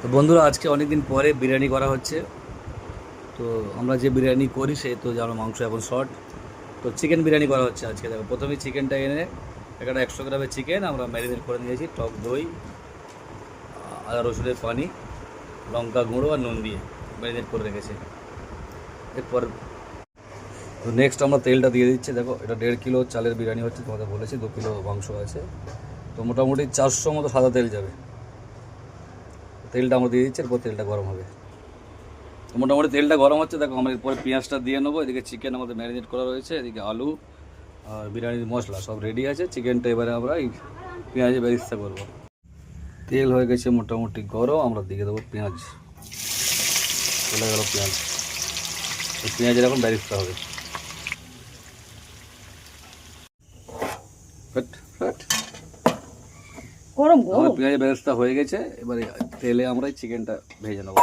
তো বন্ধুরা, আজকে অনেক দিন পরে বিরিয়ানি করা হচ্ছে। তো আমরা যে বিরিয়ানি করি সে তো জানো মাংস এখন শর্ট। তো চিকেন বিরিয়ানি করা হচ্ছে আজকে। দেখো, প্রথমেই চিকেনটা এনে একটা 100 গ্রামের চিকেন আমরা ম্যারিনেট করে নিয়েছি টক দই, আদা রসুনের পানি, লঙ্কা গুঁড়ো আর নুন দিয়ে ম্যারিনেট করে রেখেছি। এরপর তো নেক্সট আমরা তেলটা দিয়ে দিচ্ছি। দেখো, এটা 1.5 কিলো চালের বিরিয়ানি হচ্ছে, তোমাদের বলেছি 2 কিলো মাংস আছে। তো মোটামুটি 400 মতো সাদা তেল যাবে। তেলটা আমরা দিয়ে দিচ্ছি, এরপর তেলটা গরম হবে। তো মোটামুটি তেলটা গরম হচ্ছে। দেখো, আমরা এরপরে পেঁয়াজটা দিয়ে নেবো। এদিকে চিকেন আমাদের ম্যারিনেট করা রয়েছে, এদিকে আলু আর বিরিয়ানির মশলা সব রেডি আছে। চিকেনটা এবারে আমরা এই পেঁয়াজে বেরিস্তা করবো। তেল হয়ে গেছে মোটামুটি গরম, আমরা দিয়ে দেবো পেঁয়াজ। চলে গেল পেঁয়াজ, এই পেঁয়াজের এখন বেরিস্তা হবে। গরম আমার গরম পেঁয়াজের বেরেস্তা হয়ে গেছে। এবারে তেলে আমরা এই চিকেনটা ভেজে নেবো।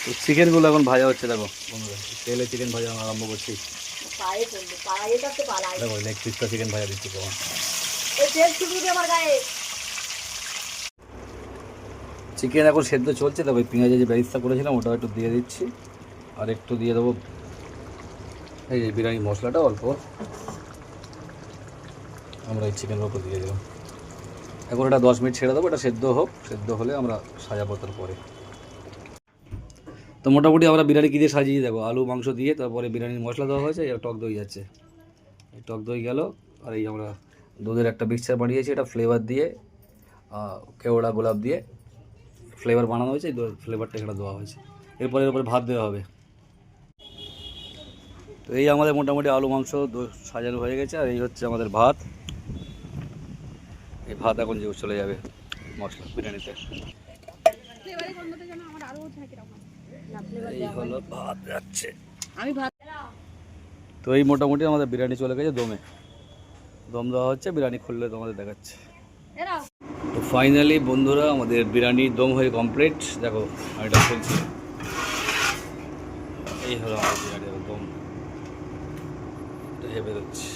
তো চিকেনগুলো এখন ভাজা হচ্ছে। দেখো বন্ধুরা, তেলে চিকেন ভাজা আমরা আরম্ভ করছি। পায়ে পড়লো, পায়ে তো পালাই। দেখো, লেগ পিসটা চিকেন ভাজা দিচ্ছি কেমন। এই তেল ছুটে আমার গায়ে। চিকেন এখন সেদ্ধ চলছে। তবে পেঁয়াজে যে বেরিস্তা করেছিলাম ওটা একটু দিয়ে দিচ্ছি, আর একটু দিয়ে দেবো এই যে বিরিয়ানি মশলাটা অল্প আমরা এই চিকেনের ওপর দিয়ে দিলাম। এখন এটা 10 মিনিট ছেড়ে দেবো, এটা সেদ্ধ হোক। সেদ্ধ হলে আমরা সাজাবো তারপরে। তো মোটামুটি আমরা বিরিয়ানি কী দিয়ে সাজিয়ে, দেখো আলু মাংস দিয়ে, তারপরে বিরিয়ানির মশলা দেওয়া হয়েছে, আর টক দই যাচ্ছে। এই টক দই গেল, আর এই আমরা দুধের একটা মিক্সচার বানিয়েছি, এটা ফ্লেভার দিয়ে কেওড়া গোলাপ দিয়ে ফ্লেভার বানানো হয়েছে। এই ফ্লেভারটা এখানে দেওয়া হয়েছে। এরপরে এর উপরে ভাত দেওয়া হবে। তো এই আমাদের মোটামুটি আলু মাংস সাজানো হয়ে গেছে, আর এই হচ্ছে আমাদের ভাত। এই ভাত এখন যে চলে যাবে মশলা বিরিয়ানিতে। এই হলো ভাত যাচ্ছে। আমি ভাত তো এই মোটামুটি আমাদের বিরিয়ানি চলে গেছে দমে। দম দেওয়া হচ্ছে, বিরিয়ানি খুললে তোমাদের দেখাচ্ছে। তো ফাইনালি বন্ধুরা, আমাদের বিরিয়ানি দম হয়ে কমপ্লিট। দেখো আমি এটা খুলছি। এই হলো আমাদের বিরিয়ানির দম, এটা বেরোচ্ছে।